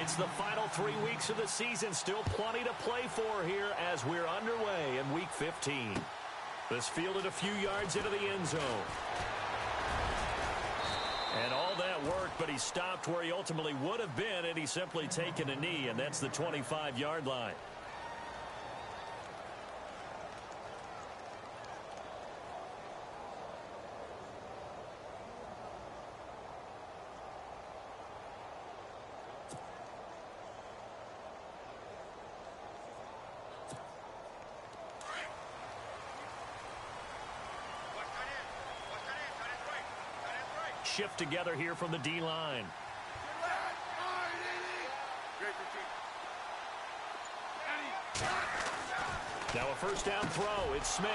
It's the final 3 weeks of the season. Still plenty to play for here as we're underway in Week 15. This fielded a few yards into the end zone. And all that worked, but he stopped where he ultimately would have been, and he's simply taken a knee, and that's the 25-yard line. Shift together here from the D-line. Now a first down throw. It's Smith.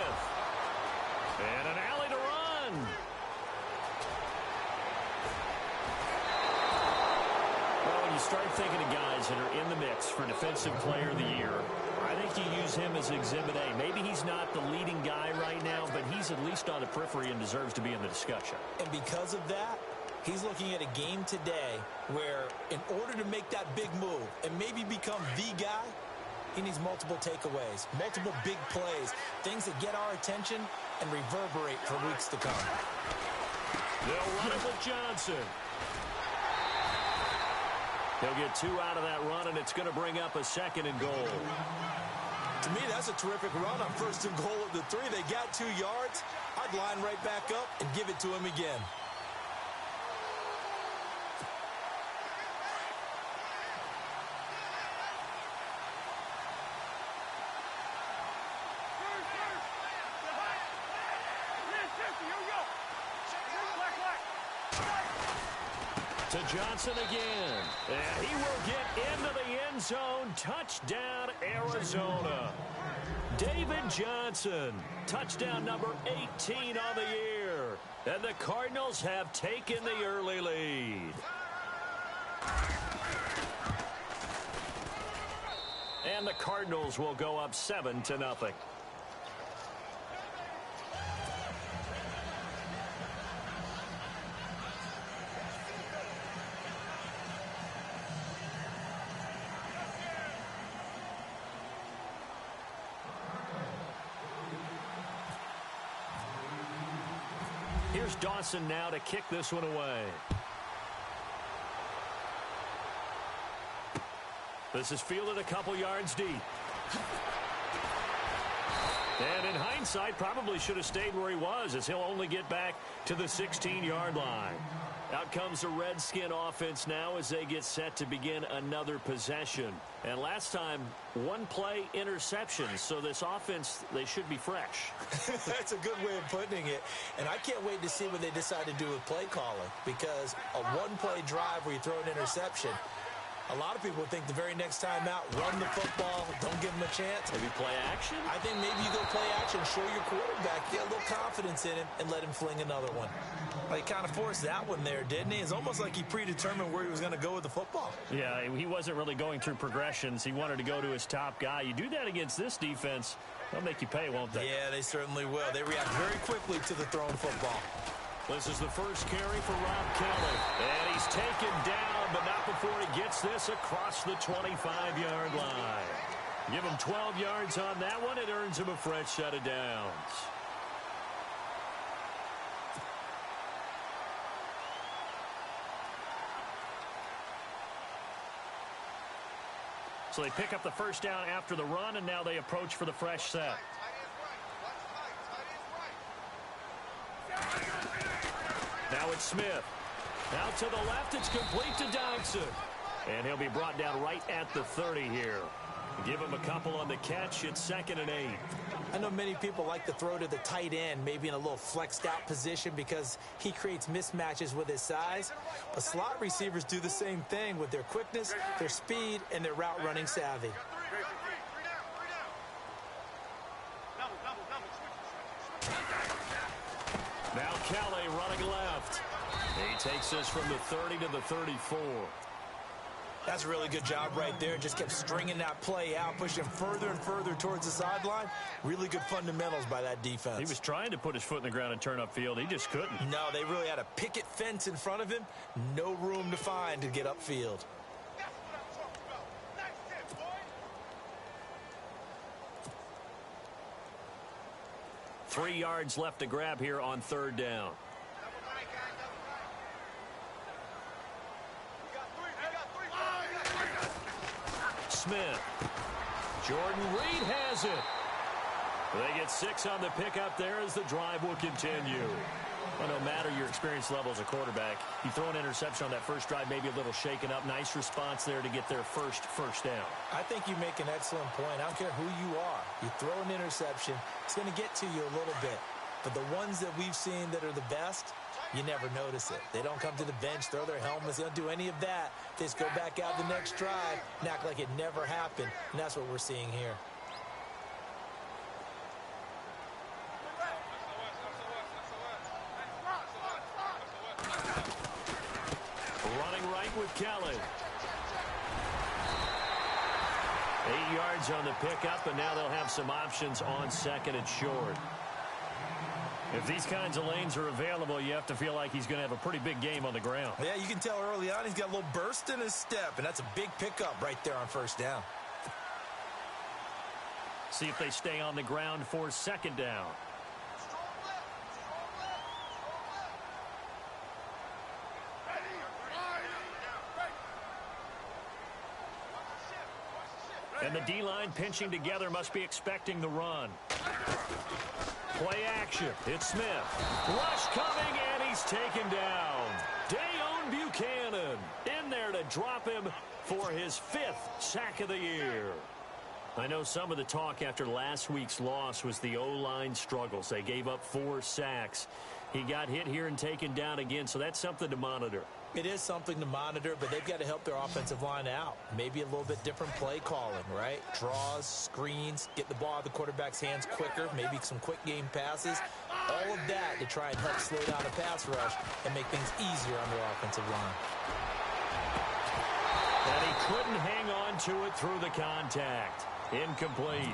And an alley to run. Well, when you start thinking of guys that are in the mix for Defensive Player of the Year, I think you use him as Exhibit A. Maybe he's not the leading guy right now, but he's at least on the periphery and deserves to be in the discussion. And because of that, he's looking at a game today where in order to make that big move and maybe become the guy, he needs multiple takeaways, multiple big plays, things that get our attention and reverberate for weeks to come. They'll run it with Johnson. He'll get 2 out of that run, and it's going to bring up a 2nd and goal. To me, that's a terrific run on 1st and goal at the 3. They got 2 yards. I'd line right back up and give it to him again. To Johnson again. And he will get into the end zone. Touchdown, Arizona. David Johnson. Touchdown number 18 on the year. And the Cardinals have taken the early lead. And the Cardinals will go up 7-0. Here's Dawson now to kick this one away. This is fielded a couple yards deep. And in hindsight, probably should have stayed where he was, as he'll only get back to the 16-yard line. Out comes the Redskin offense now as they get set to begin another possession. And last time, 1 play interception. So this offense, they should be fresh. That's a good way of putting it. And I can't wait to see what they decide to do with play calling. Because a 1-play drive where you throw an interception, a lot of people think the very next time out, run the football, don't give him a chance. Maybe play action? I think maybe you go play action, show your quarterback, get a little confidence in him, and let him fling another one. Well, he kind of forced that one there, didn't he? It's almost like he predetermined where he was going to go with the football. Yeah, he wasn't really going through progressions. He wanted to go to his top guy. You do that against this defense, they'll make you pay, won't they? Yeah, they certainly will. They react very quickly to the thrown football. This is the first carry for Rob Kelly. And he's taken down, but not before he gets this across the 25-yard line. Give him 12 yards on that one. It earns him a fresh set of downs. So they pick up the first down after the run, and now they approach for the fresh set. Now it's Smith. Out to the left, it's complete to Dodson. And he'll be brought down right at the 30 here. Give him a couple on the catch. It's 2nd and 8. I know many people like to throw to the tight end, maybe in a little flexed out position because he creates mismatches with his size. But slot receivers do the same thing with their quickness, their speed, and their route running savvy. Now Kelly running left. He takes this from the 30 to the 34. That's a really good job right there. Just kept stringing that play out, pushing further and further towards the sideline. Really good fundamentals by that defense. He was trying to put his foot in the ground and turn upfield. He just couldn't. No, they really had a picket fence in front of him. No room to find to get upfield. 3 yards left to grab here on 3rd down. Smith. Jordan Reed has it. They get 6 on the pickup there as the drive will continue. Well, no matter your experience level as a quarterback, you throw an interception on that first drive, maybe a little shaken up. Nice response there to get their first down. I think you make an excellent point. I don't care who you are. You throw an interception, it's going to get to you a little bit. But the ones that we've seen that are the best, you never notice it. They don't come to the bench, throw their helmets. They don't do any of that. They just go back out the next drive and act like it never happened. And that's what we're seeing here. Running right with Kelly. 8 yards on the pickup, and now they'll have some options on 2nd and short. If these kinds of lanes are available, you have to feel like he's going to have a pretty big game on the ground. Yeah, you can tell early on he's got a little burst in his step, and that's a big pickup right there on 1st down. See if they stay on the ground for 2nd down. And the D-line pinching together must be expecting the run. Play action. It's Smith. Rush coming, and he's taken down. Dayon Buchanan in there to drop him for his 5th sack of the year. I know some of the talk after last week's loss was the O-line struggles. They gave up 4 sacks. He got hit here and taken down again, so that's something to monitor. It is something to monitor, but they've got to help their offensive line out. Maybe a little bit different play calling, right? Draws, screens, get the ball out of the quarterback's hands quicker, maybe some quick game passes. All of that to try and help slow down a pass rush and make things easier on their offensive line. And he couldn't hang on to it through the contact. Incomplete.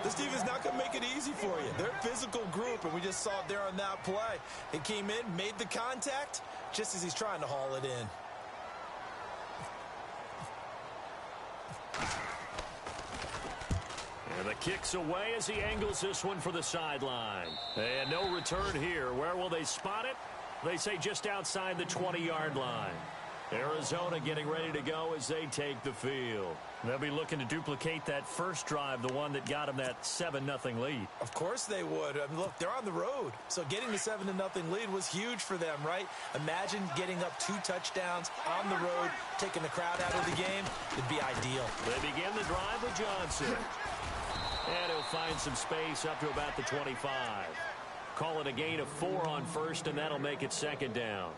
This team is not going to make it easy for you. They're a physical group, and we just saw it there on that play. He came in, made the contact, just as he's trying to haul it in. And the kick's away as he angles this one for the sideline. And no return here. Where will they spot it? They say just outside the 20-yard line. Arizona getting ready to go as they take the field. They'll be looking to duplicate that first drive, the one that got them that 7-0 lead. Of course they would. I mean, look, they're on the road. So getting the 7-0 lead was huge for them, right? Imagine getting up 2 touchdowns on the road, taking the crowd out of the game. It'd be ideal. They begin the drive with Johnson. And he'll find some space up to about the 25. Call it a gain of 4 on 1st, and that'll make it 2nd down.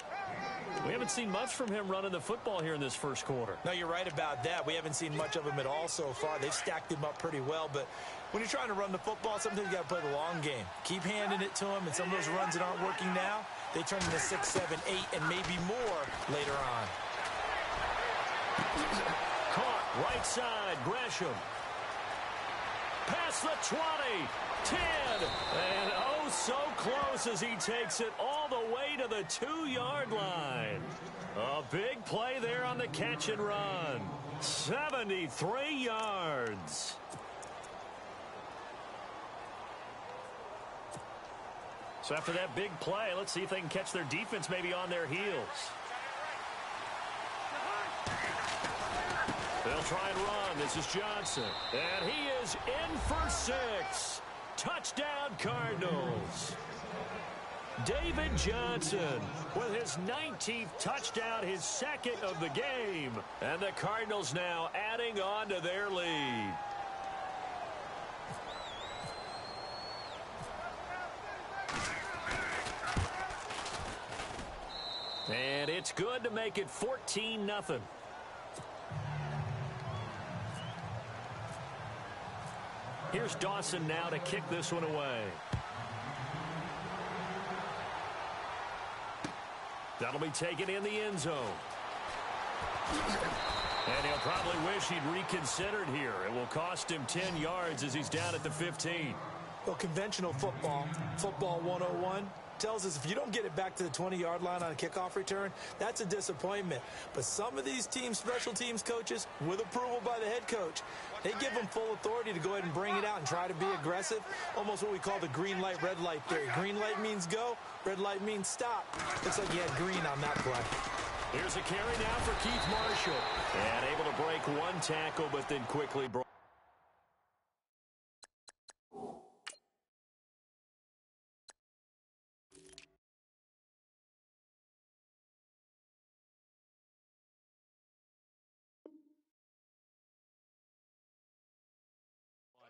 We haven't seen much from him running the football here in this first quarter. No, you're right about that. We haven't seen much of him at all so far. They've stacked him up pretty well, but when you're trying to run the football, sometimes you got to play the long game. Keep handing it to him, and some of those runs that aren't working now, they turn into 6, 7, 8, and maybe more later on. Caught right side, Gresham. Past the 20, 10, and oh so close as he takes it all the way to the 2-yard line. A big play there on the catch and run. 73 yards. So after that big play, let's see if they can catch their defense maybe on their heels. They'll try and run. This is Johnson. And he is in for 6. Touchdown, Cardinals. David Johnson with his 19th touchdown, his 2nd of the game. And the Cardinals now adding on to their lead. And it's good to make it 14-0. Here's Dawson now to kick this one away. That'll be taken in the end zone. And he'll probably wish he'd reconsidered here. It will cost him 10 yards as he's down at the 15. Well, conventional football, football 101, tells us if you don't get it back to the 20-yard line on a kickoff return, that's a disappointment. But some of these teams, special teams coaches, with approval by the head coach, they give them full authority to go ahead and bring it out and try to be aggressive, almost what we call the green light, red light theory. Green light means go, red light means stop. Looks like he had green on that play. Here's a carry now for Keith Marshall. And able to break one tackle, but then quickly brought.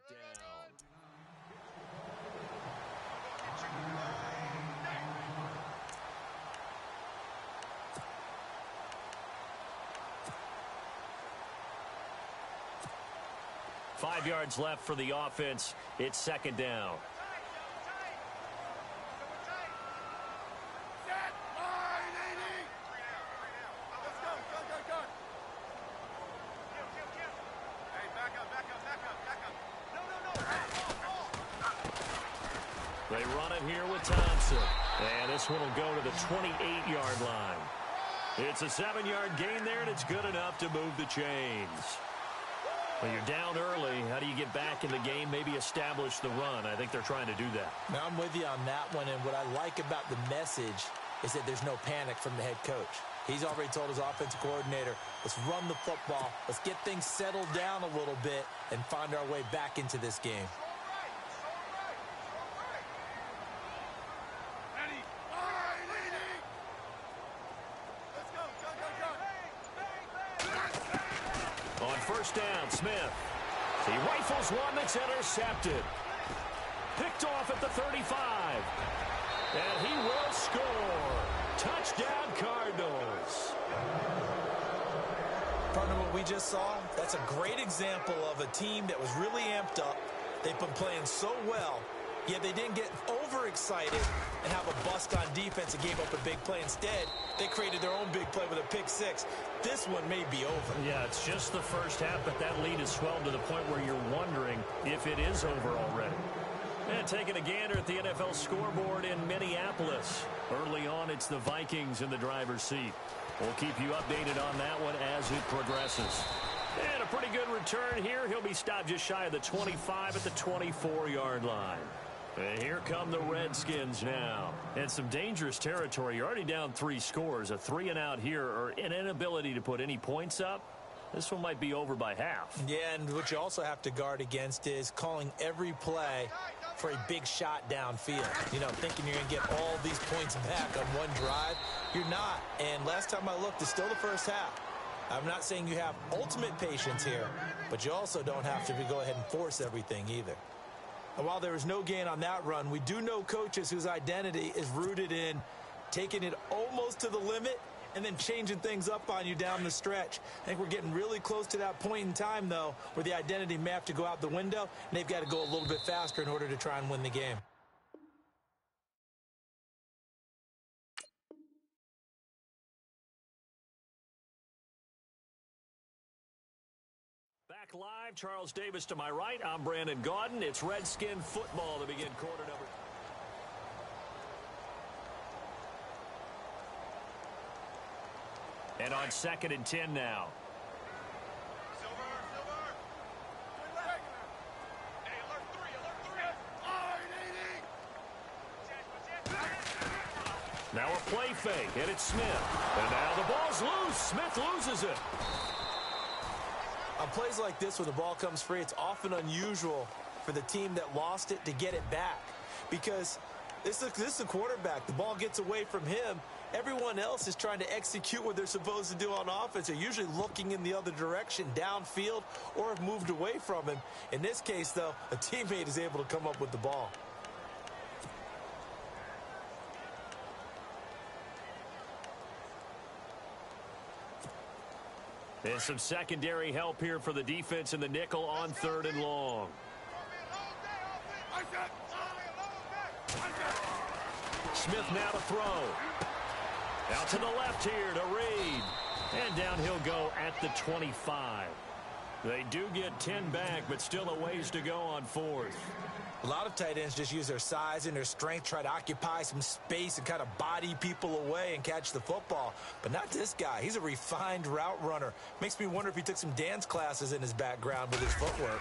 Down. Five yards left for the offense. It's second down. They run it here with Thompson. And this one will go to the 28-yard line. It's a 7-yard gain there, and it's good enough to move the chains. Well, you're down early. How do you get back in the game, maybe establish the run? I think they're trying to do that. Now, I'm with you on that one, and what I like about the message is that there's no panic from the head coach. He's already told his offensive coordinator, let's run the football, let's get things settled down a little bit and find our way back into this game. On first down, Smith. He rifles one that's intercepted. Picked off at the 35. And he will score. Touchdown, Cardinals. Partner, what we just saw, that's a great example of a team that was really amped up. They've been playing so well, yet they didn't get overexcited and have a bust on defense and gave up a big play. Instead, they created their own big play with a pick six. This one may be over. Yeah, it's just the first half, but that lead has swelled to the point where you're wondering if it is over already. And taking a gander at the NFL scoreboard in Minneapolis. Early on, it's the Vikings in the driver's seat. We'll keep you updated on that one as it progresses. And a pretty good return here. He'll be stopped just shy of the 25 at the 24-yard line. And here come the Redskins now. And some dangerous territory. You're already down 3 scores. A 3-and-out here, or an inability to put any points up. This one might be over by half. Yeah, and what you also have to guard against is calling every play for a big shot downfield. You know, thinking you're going to get all these points back on one drive. You're not. And last time I looked, it's still the first half. I'm not saying you have ultimate patience here, but you also don't have to go ahead and force everything either. And while there was no gain on that run, we do know coaches whose identity is rooted in taking it almost to the limit and then changing things up on you down the stretch. I think we're getting really close to that point in time, though, where the identity may have to go out the window, and they've got to go a little bit faster in order to try and win the game. Back live, Charles Davis to my right. I'm Brandon Gaudin. It's Redskin football to begin quarter number. And on 2nd and 10 now. Now a play fake, and it's Smith. And now the ball's loose. Smith loses it. On plays like this where the ball comes free, it's often unusual for the team that lost it to get it back. Because this is the quarterback. The ball gets away from him. Everyone else is trying to execute what they're supposed to do on offense. They're usually looking in the other direction, downfield, or have moved away from him. In this case, though, a teammate is able to come up with the ball. And some secondary help here for the defense in the nickel on 3rd and long. Smith now to throw. Out to the left here to Reed. And down he'll go at the 25. They do get 10 back, but still a ways to go on fourth. A lot of tight ends just use their size and their strength, try to occupy some space and kind of body people away and catch the football. But not this guy. He's a refined route runner. Makes me wonder if he took some dance classes in his background with his footwork.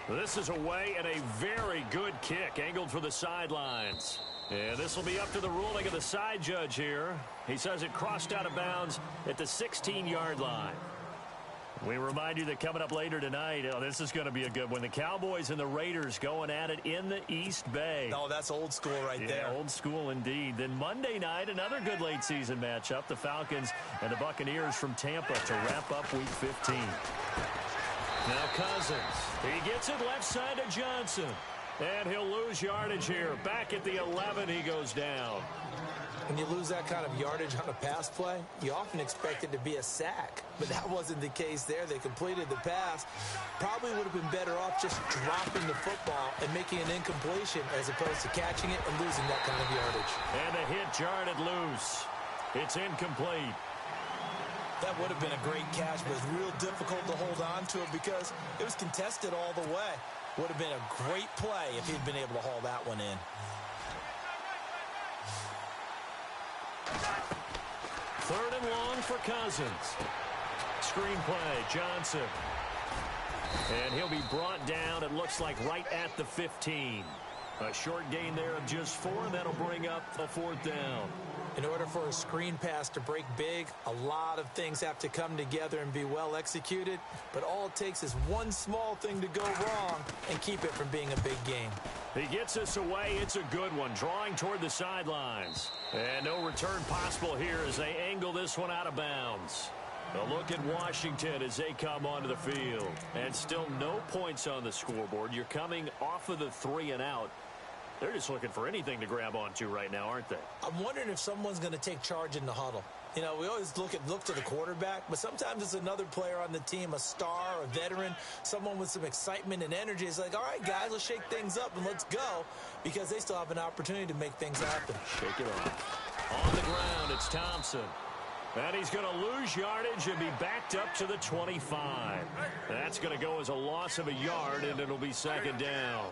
This is away and a very good kick, angled for the sidelines. And this will be up to the ruling of the side judge here. He says it crossed out of bounds at the 16-yard line. We remind you that coming up later tonight, this is going to be a good one. The Cowboys and the Raiders going at it in the East Bay. Oh, that's old school right there. Old school indeed. Then Monday night, another good late season matchup. The Falcons and the Buccaneers from Tampa to wrap up Week 15. Now Cousins. He gets it left side to Johnson. And he'll lose yardage here. Back at the 11, he goes down. When you lose that kind of yardage on a pass play, you often expect it to be a sack. But that wasn't the case there. They completed the pass. Probably would have been better off just dropping the football and making an incompletion as opposed to catching it and losing that kind of yardage. And the hit jarred it loose. It's incomplete. That would have been a great catch, but it's real difficult to hold on to it because it was contested all the way. Would have been a great play if he'd been able to haul that one in. Third and long for Cousins. Screenplay, Johnson. And he'll be brought down, it looks like, right at the 15. A short gain there of just 4, and that'll bring up a fourth down. In order for a screen pass to break big, a lot of things have to come together and be well executed. But all it takes is one small thing to go wrong and keep it from being a big game. He gets us away. It's a good one, drawing toward the sidelines. And no return possible here as they angle this one out of bounds. A look at Washington as they come onto the field. And still no points on the scoreboard. You're coming off of the 3 and out. They're just looking for anything to grab onto right now, aren't they? I'm wondering if someone's going to take charge in the huddle. You know, we always look to the quarterback, but sometimes it's another player on the team, a star, a veteran, someone with some excitement and energy. It's like, all right, guys, let's shake things up and let's go, because they still have an opportunity to make things happen. Shake it off. On the ground, it's Thompson. And he's going to lose yardage and be backed up to the 25. That's going to go as a loss of a yard, and it'll be second down.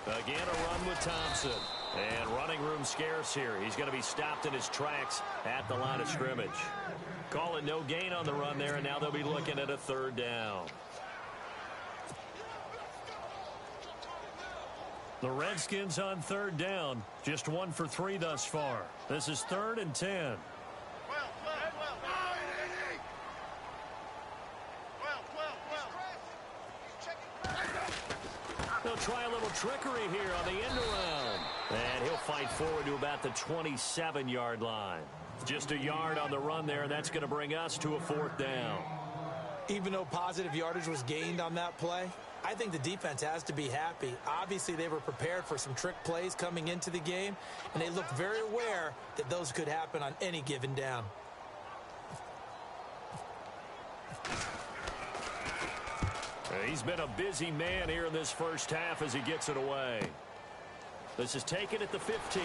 Again, a run with Thompson. And running room scarce here. He's going to be stopped in his tracks at the line of scrimmage. Call it no gain on the run there, and now they'll be looking at a third down. The Redskins on third down. Just 1 for 3 thus far. This is 3rd and 10. They'll try a little trickery here on the end around. And he'll fight forward to about the 27-yard line. Just a yard on the run there, and that's going to bring us to a fourth down. Even though positive yardage was gained on that play, I think the defense has to be happy. Obviously, they were prepared for some trick plays coming into the game, and they looked very aware that those could happen on any given down. He's been a busy man here in this first half as he gets it away. This is taken at the 15.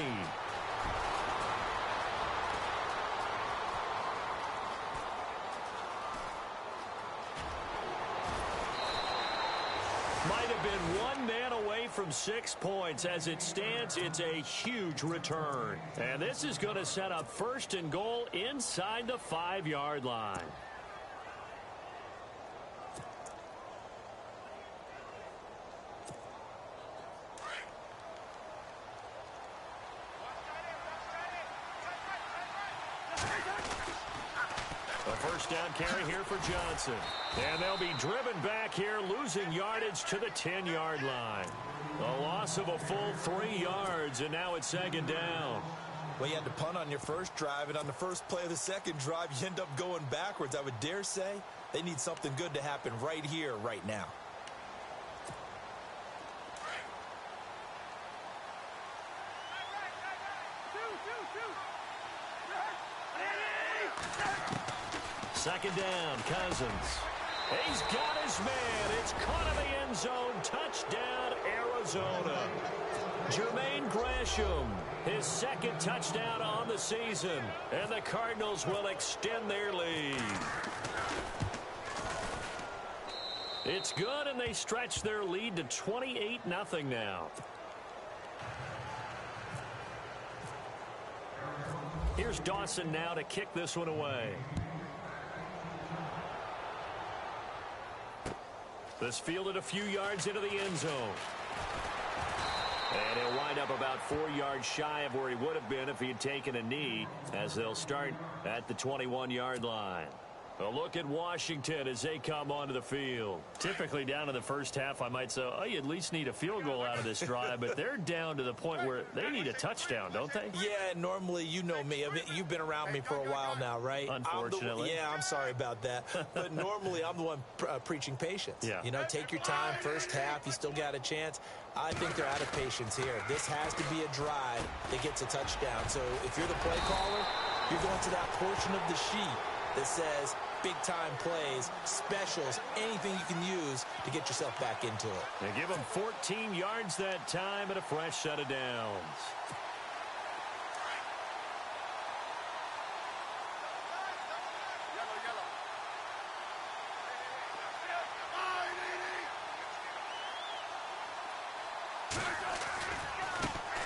Might have been one man away from 6 points. As it stands, it's a huge return. And this is going to set up 1st and goal inside the 5-yard line. First down carry here for Johnson. And they'll be driven back here, losing yardage to the 10-yard line. A loss of a full 3 yards, and now it's second down. Well, you had to punt on your first drive, and on the first play of the second drive, you end up going backwards. I would dare say they need something good to happen right here, right now. Second down, Cousins. He's got his man. It's caught in the end zone. Touchdown, Arizona. Arizona. Jermaine Gresham, his second touchdown on the season, and the Cardinals will extend their lead. It's good, and they stretch their lead to 28-0 now. Here's Dawson now to kick this one away. This fielded a few yards into the end zone. And he'll wind up about 4 yards shy of where he would have been if he had taken a knee, as they'll start at the 21-yard line. A look at Washington as they come onto the field. Typically down in the first half, I might say, oh, you at least need a field goal out of this drive, but they're down to the point where they need a touchdown, don't they? Yeah, normally, you know me. I mean, you've been around me for a while now, right? Unfortunately. I'm sorry about that. But normally, I'm the one preaching patience. Yeah. You know, take your time. First half, you still got a chance. I think they're out of patience here. This has to be a drive that gets a touchdown. So if you're the play caller, you're going to that portion of the sheet that says big-time plays, specials, anything you can use to get yourself back into it. They give him 14 yards that time and a fresh set of downs.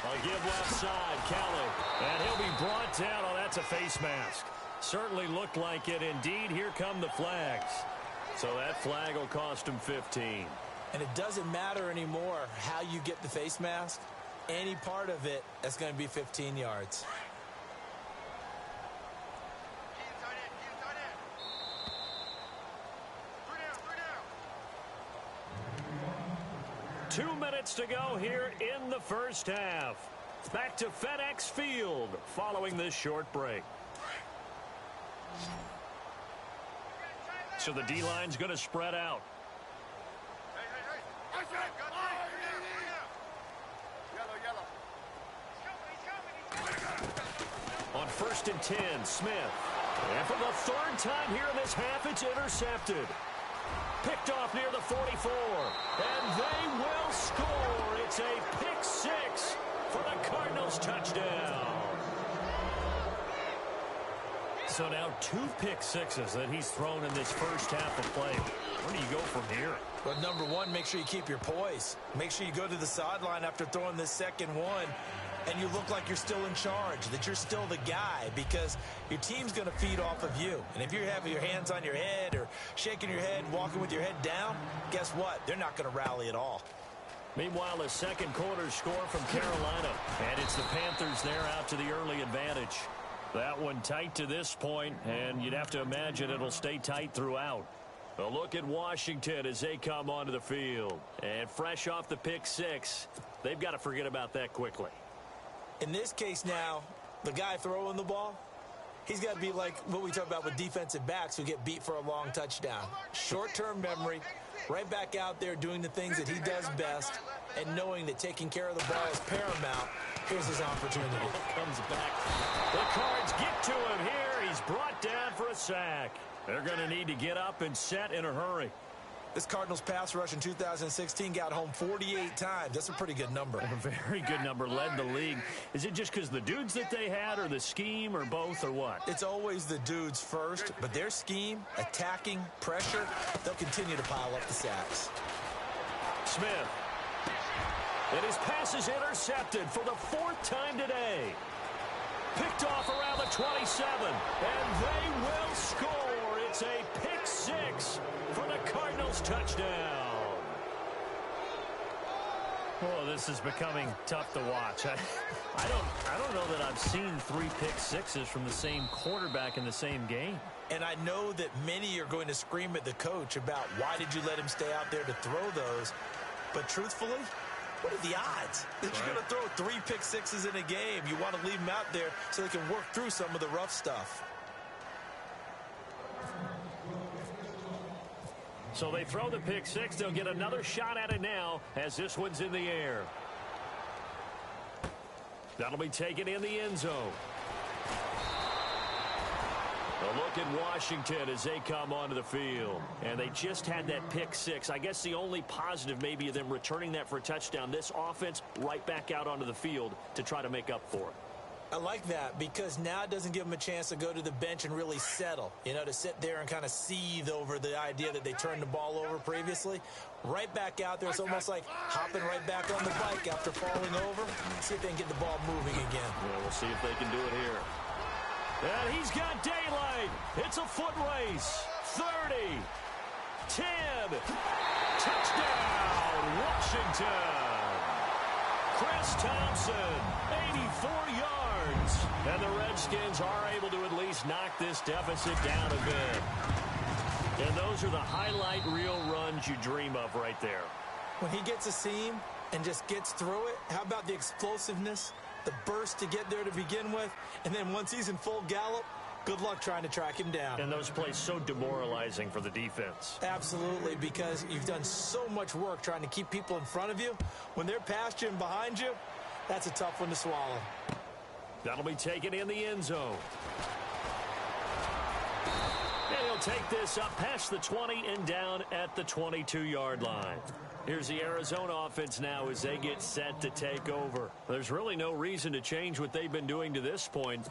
A give left side, Kelly, and he'll be brought down. Oh, that's a face mask. Certainly looked like it. Indeed, here come the flags. So that flag will cost him 15. And it doesn't matter anymore how you get the face mask. Any part of it, that's going to be 15 yards. Two minutes to go here in the first half. Back to FedEx Field following this short break. So the D-line's going to spread out. On 1st and 10, Smith. And for the third time here in this half, it's intercepted. Picked off near the 44. And they will score. It's a pick six for the Cardinals touchdown. So now 2 pick sixes that he's thrown in this first half of play. Where do you go from here? Well, number one, make sure you keep your poise. Make sure you go to the sideline after throwing this second one, and you look like you're still in charge, that you're still the guy, because your team's going to feed off of you. And if you're having your hands on your head or shaking your head, walking with your head down, guess what? They're not going to rally at all. Meanwhile, a second quarter score from Carolina, and it's the Panthers there out to the early advantage. That one tight to this point, and you'd have to imagine it'll stay tight throughout. A look at Washington as they come onto the field. And fresh off the pick six, they've got to forget about that quickly. In this case now, the guy throwing the ball, he's got to be like what we talk about with defensive backs who get beat for a long touchdown. Short-term memory, right back out there doing the things that he does best, and knowing that taking care of the ball is paramount. Here's his opportunity. Comes back. The Cards get to him here. He's brought down for a sack. They're going to need to get up and set in a hurry. This Cardinals pass rush in 2016 got home 48 times. That's a pretty good number. A very good number, led the league. Is it just because the dudes that they had, or the scheme, or both, or what? It's always the dudes first, but their scheme, attacking, pressure, they'll continue to pile up the sacks. Smith. And his pass is intercepted for the 4th time today. Picked off around the 27, and they will score. It's a pick six for the Cardinals touchdown. Oh, this is becoming tough to watch. I don't know that I've seen 3 pick sixes from the same quarterback in the same game. And I know that many are going to scream at the coach about why did you let him stay out there to throw those. But truthfully, what are the odds that you're going to throw 3 pick sixes in a game? You want to leave them out there so they can work through some of the rough stuff. So they throw the pick six. They'll get another shot at it now as this one's in the air. That'll be taken in the end zone. A look at Washington as they come onto the field. And they just had that pick six. I guess the only positive maybe of them returning that for a touchdown. This offense right back out onto the field to try to make up for it. I like that because now it doesn't give them a chance to go to the bench and really settle, to sit there and kind of seethe over the idea that they turned the ball over previously. Right back out there. It's almost like hopping right back on the bike after falling over. See if they can get the ball moving again. Yeah, we'll see if they can do it here. And he's got daylight. It's a foot race. 30, 10, touchdown, Washington. Chris Thompson, 84 yards. And the Redskins are able to at least knock this deficit down a bit. And those are the highlight reel runs you dream of right there. When he gets a seam and just gets through it, how about the explosiveness, the burst to get there to begin with, and then once he's in full gallop, good luck trying to track him down. And those plays so demoralizing for the defense. Absolutely, because you've done so much work trying to keep people in front of you. When they're past you and behind you, that's a tough one to swallow. That'll be taken in the end zone. And he'll take this up past the 20 and down at the 22-yard line. Here's the Arizona offense now as they get set to take over. There's really no reason to change what they've been doing to this point.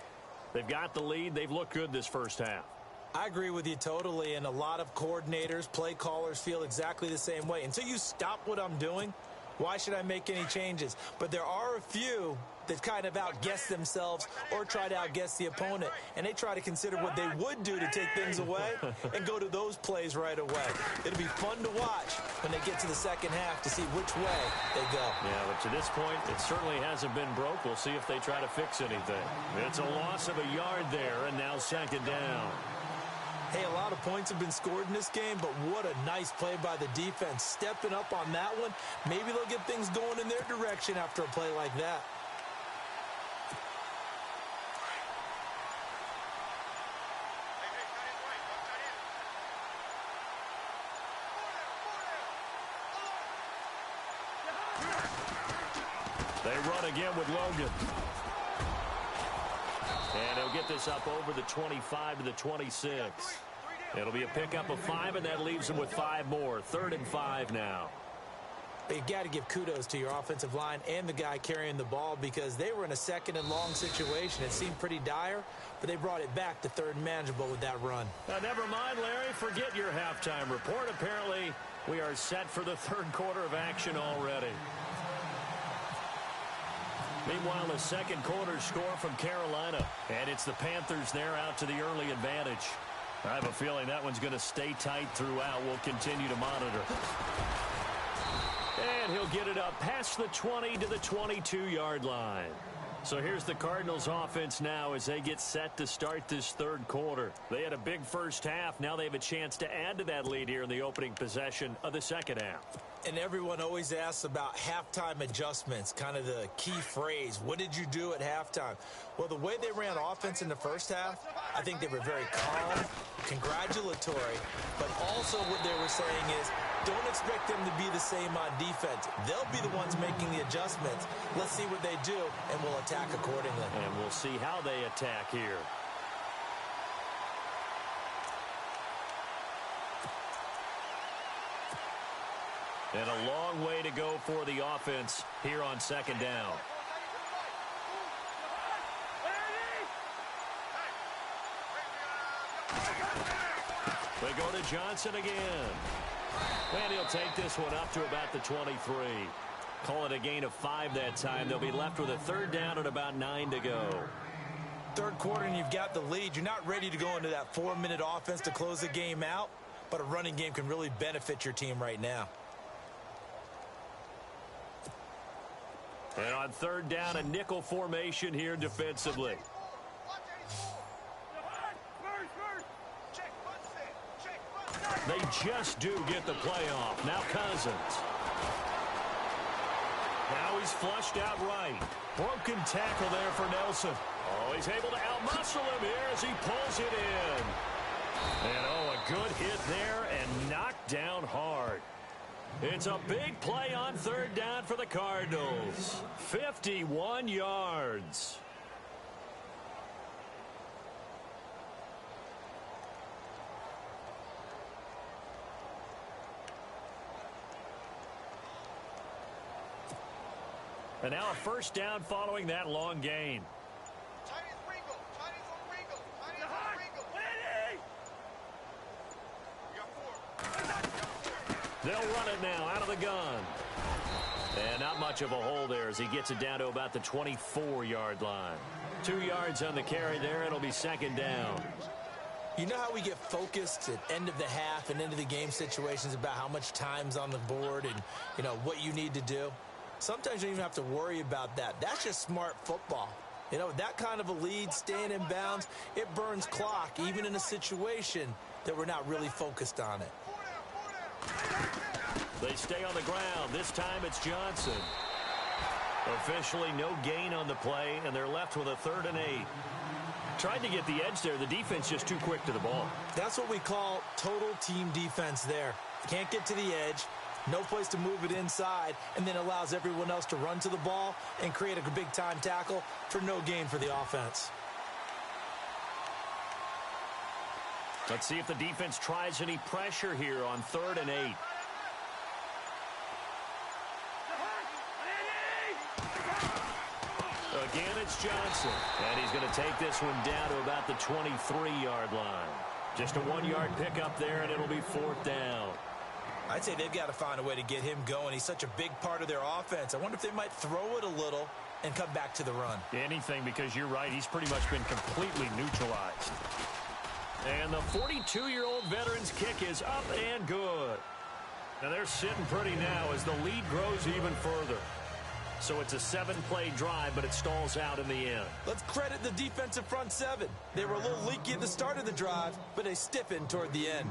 They've got the lead. They've looked good this first half. I agree with you totally, and a lot of coordinators, play callers feel exactly the same way. Until you stop what I'm doing, why should I make any changes? But there are a few that kind of outguess themselves or try to outguess the opponent, and they try to consider what they would do to take things away and go to those plays right away. It'll be fun to watch when they get to the second half to see which way they go. Yeah, but to this point, it certainly hasn't been broke. We'll see if they try to fix anything. It's a loss of a yard there, and now second down. Hey, a lot of points have been scored in this game, but what a nice play by the defense. Stepping up on that one, maybe they'll get things going in their direction after a play like that. They run again with Logan. And he'll get this up over the 25 to the 26. It'll be a pickup of 5, and that leaves them with 5 more. 3rd and 5 now. You got to give kudos to your offensive line and the guy carrying the ball because they were in a 2nd and long situation. It seemed pretty dire, but they brought it back to 3rd and manageable with that run. Now, never mind, Larry. Forget your halftime report. Apparently, we are set for the 3rd quarter of action already. Meanwhile, a 2nd quarter score from Carolina. And it's the Panthers there out to the early advantage. I have a feeling that one's going to stay tight throughout. We'll continue to monitor. And he'll get it up past the 20 to the 22-yard line. So here's the Cardinals offense now as they get set to start this 3rd quarter. They had a big first half. Now they have a chance to add to that lead here in the opening possession of the 2nd half. And everyone always asks about halftime adjustments, kind of the key phrase. What did you do at halftime? Well, the way they ran offense in the first half, I think they were very calm, congratulatory, but also what they were saying is don't expect them to be the same on defense. They'll be the ones making the adjustments. Let's see what they do, and we'll attack accordingly. And we'll see how they attack here. And a long way to go for the offense here on 2nd down. They go to Johnson again. And he'll take this one up to about the 23. Call it a gain of 5 that time. They'll be left with a 3rd down and about 9 to go. 3rd quarter and you've got the lead. You're not ready to go into that 4-minute offense to close the game out, but a running game can really benefit your team right now. And on 3rd down, a nickel formation here defensively. They just do get the play off. Now Cousins. Now he's flushed out right. Broken tackle there for Nelson. Oh, he's able to outmuscle him here as he pulls it in. And oh, a good hit there and knocked down hard. It's a big play on 3rd down for the Cardinals. 51 yards. And now a first down following that long gain. They'll run it now out of the gun. And not much of a hole there as he gets it down to about the 24-yard line. 2 yards on the carry there. It'll be second down. You know how we get focused at end of the half and end of the game situations about how much time's on the board and, you know, what you need to do? Sometimes you don't even have to worry about that. That's just smart football. You know, that kind of a lead, staying in bounds, it burns clock, even in a situation that we're not really focused on it. They stay on the ground. This time it's Johnson. Officially no gain on the play, and they're left with a 3rd and 8. Tried to get the edge there. The defense just too quick to the ball. That's what we call total team defense there. Can't get to the edge, no place to move it inside, and then allows everyone else to run to the ball and create a big-time tackle for no gain for the offense. Let's see if the defense tries any pressure here on 3rd and 8. Again, it's Johnson. And he's going to take this one down to about the 23-yard line. Just a 1-yard pickup there, and it'll be 4th down. I'd say they've got to find a way to get him going. He's such a big part of their offense. I wonder if they might throw it a little and come back to the run. Anything, because you're right. He's pretty much been completely neutralized. And the 42-year-old veteran's kick is up and good. Now they're sitting pretty now as the lead grows even further. So it's a 7-play drive, but it stalls out in the end. Let's credit the defensive front 7. They were a little leaky at the start of the drive, but they stiffened toward the end.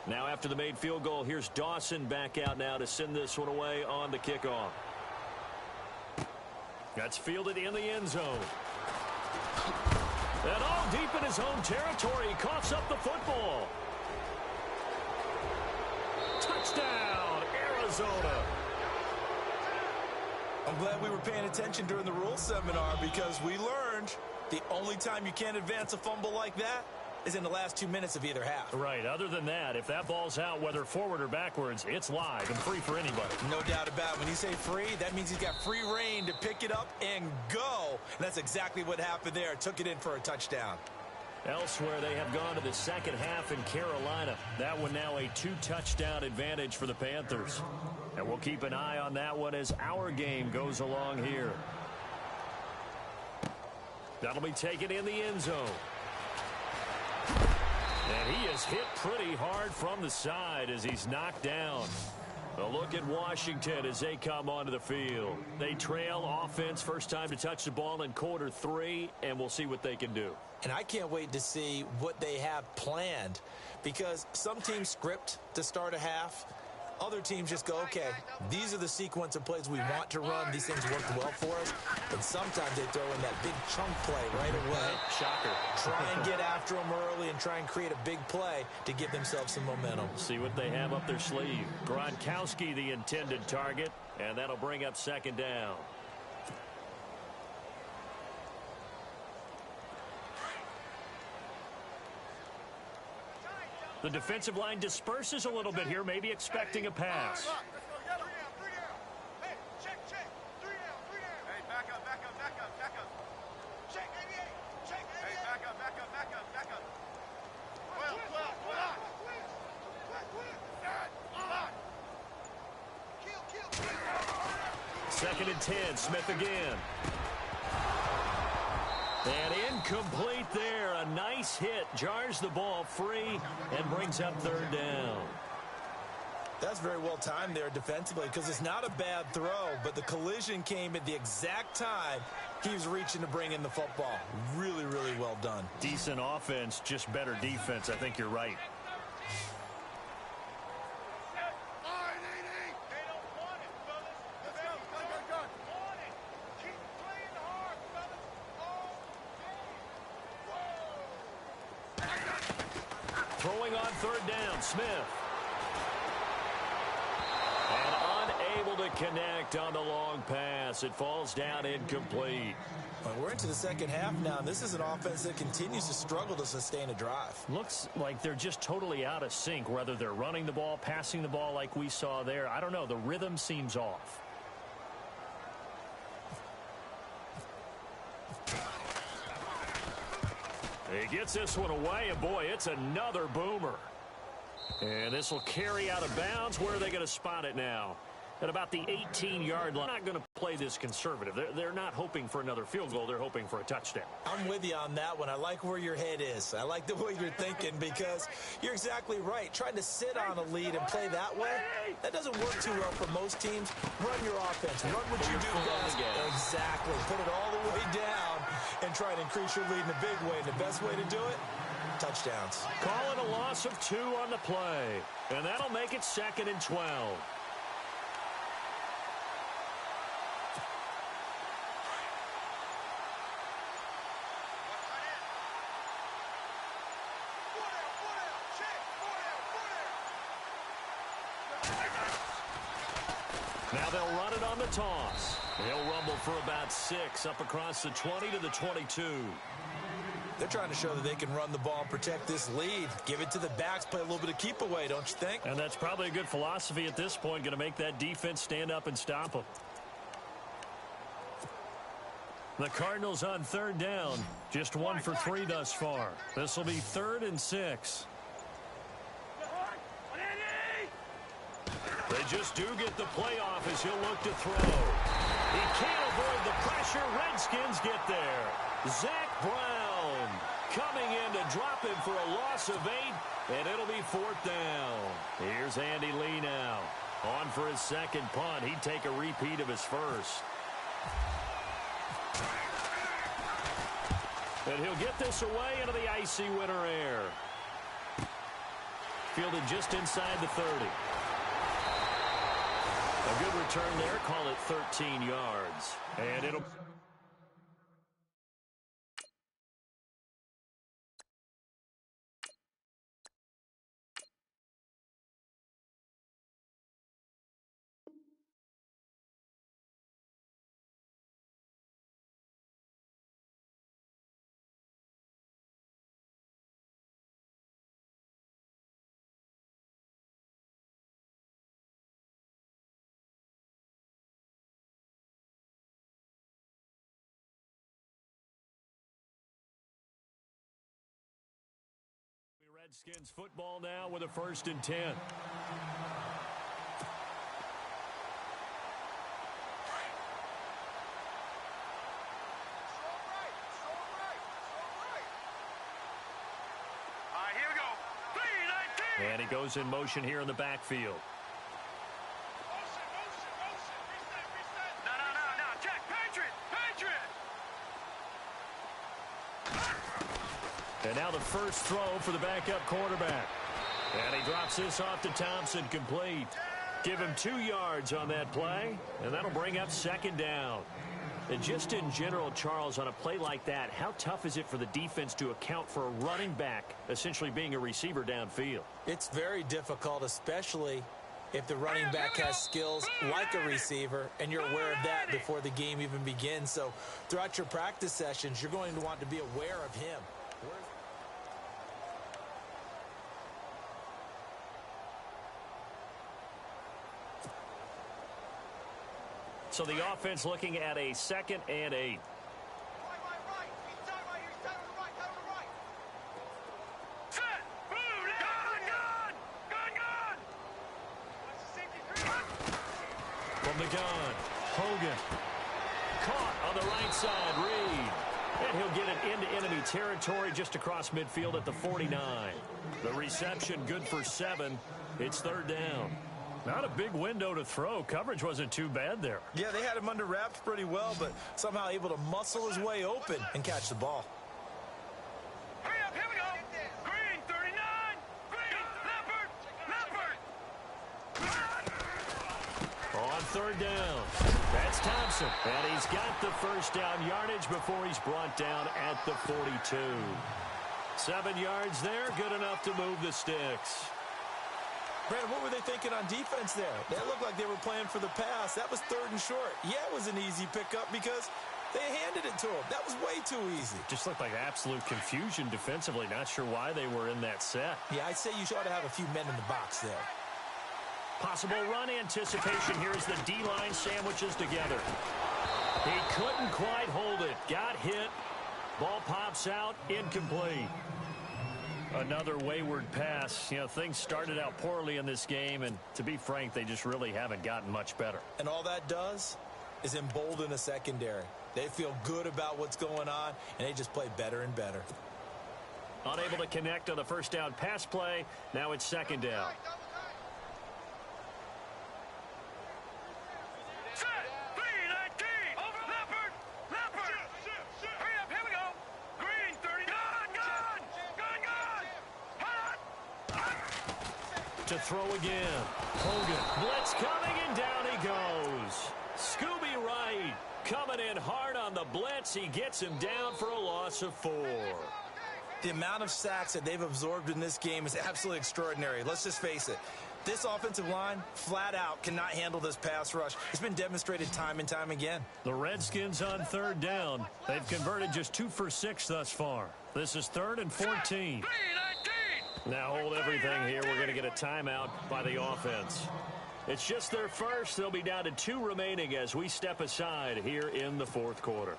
Now after the made field goal, here's Dawson back out now to send this one away on the kickoff. That's fielded in the end zone. And all deep in his own territory, he coughs up the football. Touchdown, Arizona. I'm glad we were paying attention during the rules seminar because we learned the only time you can't advance a fumble like that is in the last 2 minutes of either half. Right. Other than that, if that ball's out, whether forward or backwards, it's live and free for anybody. No doubt about it. When you say free, that means he's got free reign to pick it up and go. And that's exactly what happened there. Took it in for a touchdown. Elsewhere, they have gone to the second half in Carolina. That one now a 2-touchdown advantage for the Panthers. And we'll keep an eye on that one as our game goes along here. That'll be taken in the end zone. And he is hit pretty hard from the side as he's knocked down. A look at Washington as they come onto the field. They trail offense, first time to touch the ball in quarter 3, and we'll see what they can do. And I can't wait to see what they have planned because some teams script to start a half. Other teams just go, okay, these are the sequence of plays we want to run. These things worked well for us. And sometimes they throw in that big chunk play right away. Shocker. Try and get after them early and try and create a big play to give themselves some momentum. See what they have up their sleeve. Gronkowski, the intended target, and that'll bring up second down. The defensive line disperses a little bit here, maybe expecting a pass. Second and 10, Smith again. And incomplete there. A nice hit. Jars the ball free and brings up third down. That's very well timed there defensively because it's not a bad throw, but the collision came at the exact time he was reaching to bring in the football. Really, really well done. Decent offense, just better defense. I think you're right. Throwing on third down, Smith. And unable to to connect on the long pass. It falls down incomplete. Well, we're into the second half now, and this is an offense that continues to struggle to sustain a drive. Looks like they're just totally out of sync, whether they're running the ball, passing the ball like we saw there. I don't know. The rhythm seems off. He gets this one away, and boy, it's another boomer. And this will carry out of bounds. Where are they going to spot it now? At about the 18-yard line. They're not going to play this conservative. They're not hoping for another field goal. They're hoping for a touchdown. I'm with you on that one. I like where your head is. I like the way you're thinking because you're exactly right. Trying to sit on a lead and play that way, that doesn't work too well for most teams. Run your offense. Run what you do best. Exactly. Put it all the way down and try to increase your lead in a big way. And the best way to do it, touchdowns. Call it a loss of 2 on the play. And that'll make it 2nd and 12. Now they'll run it on the toss. He'll rumble for about 6 up across the 20 to the 22. They're trying to show that they can run the ball and protect this lead. Give it to the backs, play a little bit of keep away, don't you think? And that's probably a good philosophy at this point, going to make that defense stand up and stop them. The Cardinals on 3rd down, just 1 for 3 thus far. This will be 3rd and 6. They just do get the playoff as he'll look to throw. He can't avoid the pressure. Redskins get there. Zach Brown coming in to drop him for a loss of 8, and it'll be 4th down. Here's Andy Lee now. On for his second punt. He'd take a repeat of his first. And he'll get this away into the icy winter air. Fielded just inside the 30. A good return there. Call it 13 yards. And it'll... Redskins football now with a 1st and 10. Here we go. 3-19. And he goes in motion here in the backfield. Motion. No. Jack, Patriot. And now the first throw for the backup quarterback. And he drops this off to Thompson, complete. Give him 2 yards on that play, and that'll bring up 2nd down. And just in general, Charles, on a play like that, how tough is it for the defense to account for a running back essentially being a receiver downfield? It's very difficult, especially if the running back has skills like a receiver, and you're aware of that before the game even begins. So throughout your practice sessions, you're going to want to be aware of him. So the offense looking at a 2nd and 8. Set. Boom. Gun. From the gun, Hogan. Caught on the right side, Reed. And he'll get it into enemy territory just across midfield at the 49. The reception good for 7. It's 3rd down. Not a big window to throw. Coverage wasn't too bad there. Yeah, they had him under wraps pretty well, but somehow able to muscle his way open and catch the ball. Hurry up, here we go. Green, 39. Green, Leopard. On 3rd down, that's Thompson. And he's got the first down yardage before he's brought down at the 42. 7 yards there, good enough to move the sticks. Brandon, what were they thinking on defense there? That looked like they were playing for the pass. That was 3rd and short. Yeah, it was an easy pickup because they handed it to him. That was way too easy. Just looked like absolute confusion defensively. Not sure why they were in that set. Yeah, I'd say you ought to have a few men in the box there. Possible run anticipation here as the D-line sandwiches together. He couldn't quite hold it. Got hit. Ball pops out. Incomplete. Another wayward pass. You know, things started out poorly in this game, and to be frank, they just really haven't gotten much better. And all that does is embolden a secondary. They feel good about what's going on, and they just play better and better. Unable to connect on the first down pass play. Now it's 2nd down. Set. 3-19. Over. Leopard. Leopard. Hurry up. Here we go. Green 30. Gun. To throw again. Hogan. Blitz coming, and down he goes. Scooby Wright coming in hard on the blitz. He gets him down for a loss of 4. The amount of sacks that they've absorbed in this game is absolutely extraordinary. Let's just face it. This offensive line, flat out, cannot handle this pass rush. It's been demonstrated time and time again. The Redskins on 3rd down. They've converted just 2 for 6 thus far. This is 3rd and 14. 3-19. Now hold everything here. We're going to get a timeout by the offense. It's just their first. They'll be down to 2 remaining as we step aside here in the 4th quarter.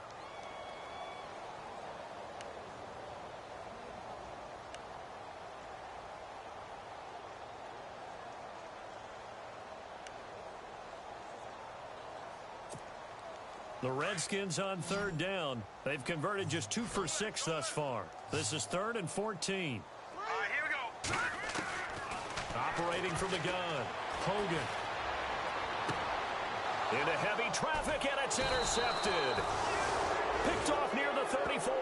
The Redskins on 3rd down. They've converted just 2 for 6 thus far. This is 3rd and 14. All right, here we go. Operating from the gun. Hogan. Into heavy traffic, and it's intercepted. Picked off near the 34.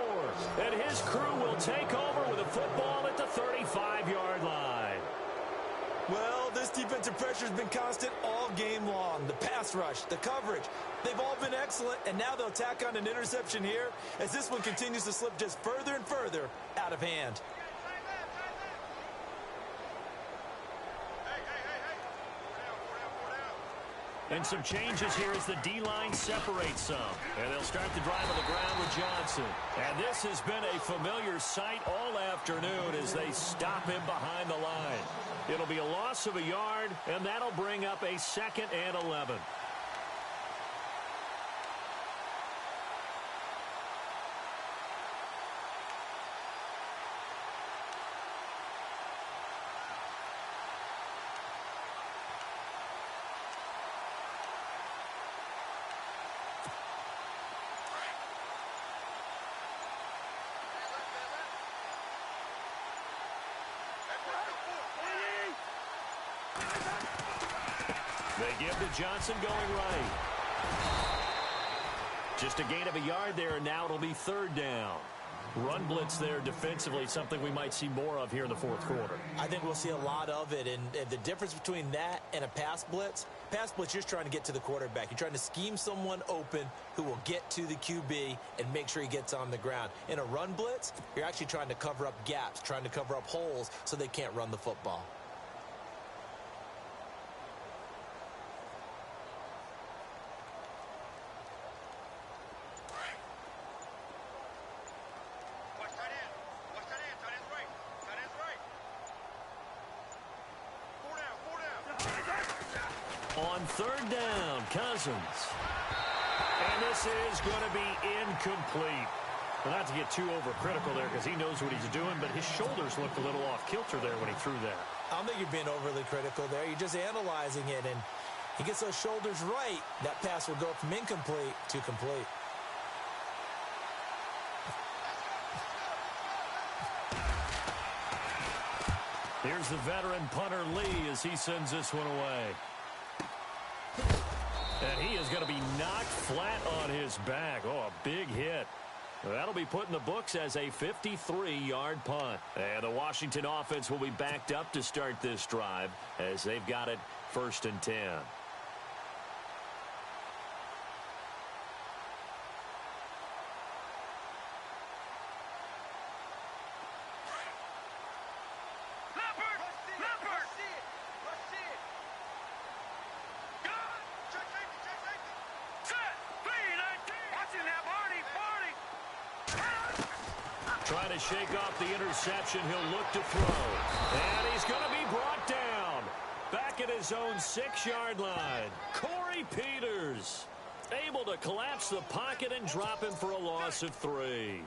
And his crew will take over with a football at the 35-yard line. Well, this defensive pressure has been constant all game long. The pass rush, the coverage, they've all been excellent, and now they'll tack on an interception here as this one continues to slip just further and further out of hand. And some changes here as the D-line separates some. And they'll start the drive on the ground with Johnson. And this has been a familiar sight all afternoon as they stop him behind the line. It'll be a loss of a yard, and that'll bring up a 2nd and 11. They give to Johnson going right. Just a gain of a yard there, and now it'll be 3rd down. Run blitz there defensively, something we might see more of here in the 4th quarter. I think we'll see a lot of it, and the difference between that and a pass blitz, you're just trying to get to the quarterback. You're trying to scheme someone open who will get to the QB and make sure he gets on the ground. In a run blitz, you're actually trying to cover up gaps, trying to cover up holes so they can't run the football. On 3rd down, Cousins. And this is going to be incomplete. Well, not to get too overcritical there because he knows what he's doing, but his shoulders looked a little off kilter there when he threw that. I don't think you're being overly critical there. You're just analyzing it, and he gets those shoulders right. That pass will go from incomplete to complete. Here's the veteran punter Lee as he sends this one away. And he is going to be knocked flat on his back. Oh, a big hit. That'll be put in the books as a 53-yard punt. And the Washington offense will be backed up to start this drive as they've got it 1st and 10. Trying to shake off the interception. He'll look to throw. And he's going to be brought down. Back at his own 6-yard line. Corey Peters able to collapse the pocket and drop him for a loss of 3.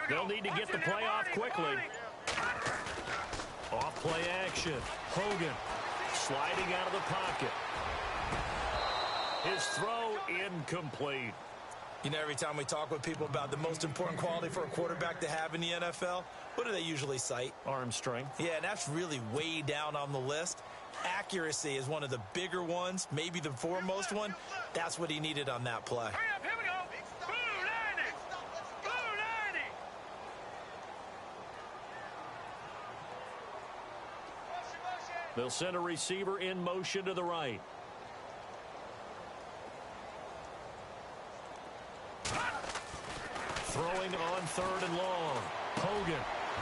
They'll need to get the play off quickly. Off play action. Hogan sliding out of the pocket. His throw incomplete. You know, every time we talk with people about the most important quality for a quarterback to have in the NFL, what do they usually cite? Arm strength. Yeah, and that's really way down on the list. Accuracy is one of the bigger ones, maybe the foremost one. That's what he needed on that play. Hurry up, here we go. Blue 90. Blue 90. They'll send a receiver in motion to the right. Throwing on 3rd and long. Hogan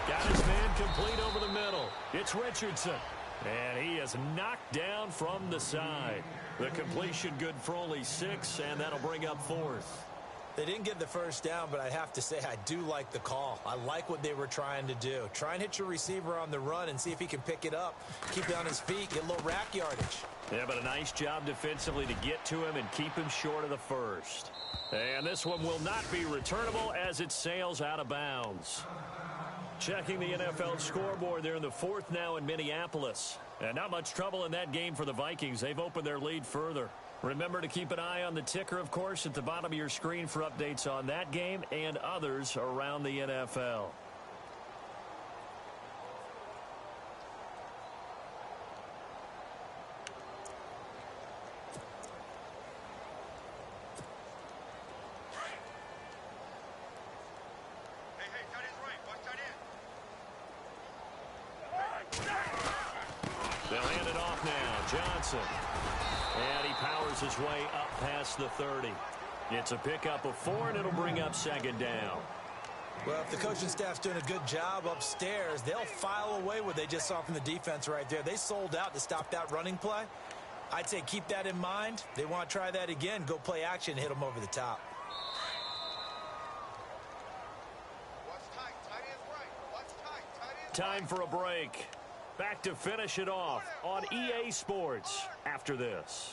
got his man complete over the middle. It's Richardson. And he is knocked down from the side. The completion good for only 6, and that'll bring up 4th. They didn't get the first down, but I have to say I do like the call. I like what they were trying to do. Try and hit your receiver on the run and see if he can pick it up. Keep it on his feet, get a little rack yardage. Yeah, but a nice job defensively to get to him and keep him short of the first. And this one will not be returnable as it sails out of bounds. Checking the NFL scoreboard there in the 4th now in Minneapolis. And not much trouble in that game for the Vikings. They've opened their lead further. Remember to keep an eye on the ticker, of course, at the bottom of your screen for updates on that game and others around the NFL. They'll hand it off now. Johnson. And he powers his way up past the 30. It's a pickup of 4, and it'll bring up 2nd down. Well, if the coaching staff's doing a good job upstairs, they'll file away what they just saw from the defense right there. They sold out to stop that running play. I'd say keep that in mind. They want to try that again. Go play action, hit them over the top. Time for a break. Back to finish it off on EA Sports after this.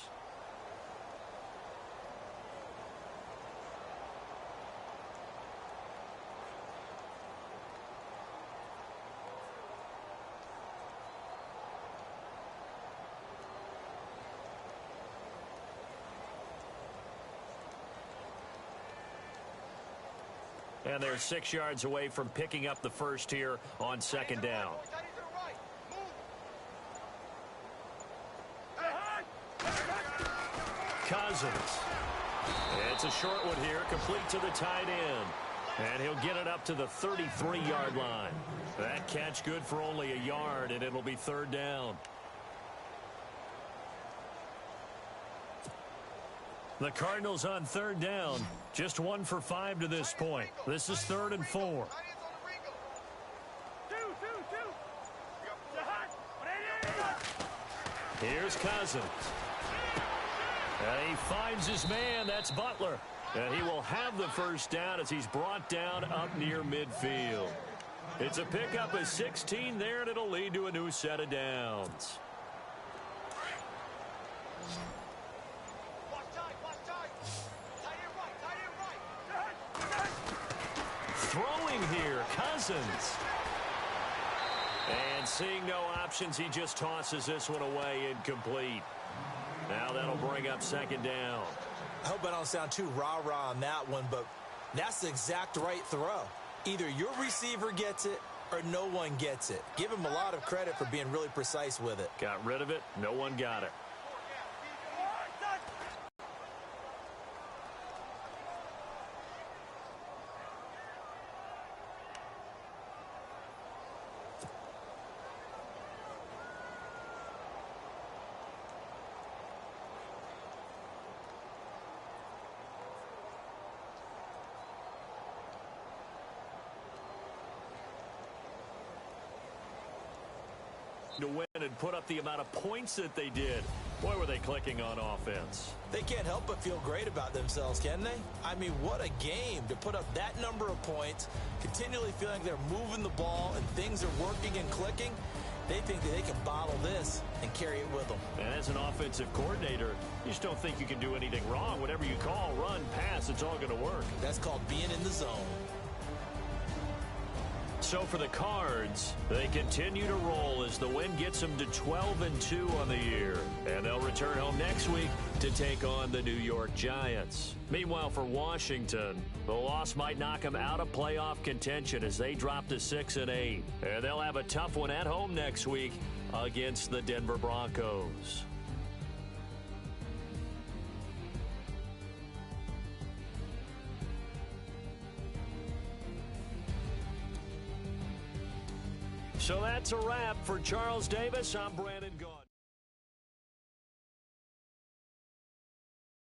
And they're 6 yards away from picking up the first here on 2nd down. Cousins. It's a short one here, complete to the tight end. And he'll get it up to the 33-yard line. That catch good for only a yard, and it'll be 3rd down. The Cardinals on 3rd down. Just 1 for 5 to this point. This is 3rd and 4. Here's Cousins. And he finds his man. That's Butler. And he will have the first down as he's brought down up near midfield. It's a pickup of 16 there, and it'll lead to a new set of downs. Throwing here, Cousins. And seeing no options, he just tosses this one away incomplete. Now that'll bring up 2nd down. I hope I don't sound too rah-rah on that one, but that's the exact right throw. Either your receiver gets it or no one gets it. Give him a lot of credit for being really precise with it. Got rid of it. No one got it. to win and put up the amount of points that they did. Boy, were they clicking on offense. They can't help but feel great about themselves, can they? I mean, what a game to put up that number of points, continually feeling like they're moving the ball and things are working and clicking. They think that they can bottle this and carry it with them. And as an offensive coordinator, you just don't think you can do anything wrong. Whatever you call, run, pass, it's all going to work. That's called being in the zone. So for the Cards, they continue to roll as the win gets them to 12-2 on the year. And they'll return home next week to take on the New York Giants. Meanwhile, for Washington, the loss might knock them out of playoff contention as they drop to 6-8. And they'll have a tough one at home next week against the Denver Broncos. So that's a wrap for Charles Davis. I'm Brandon.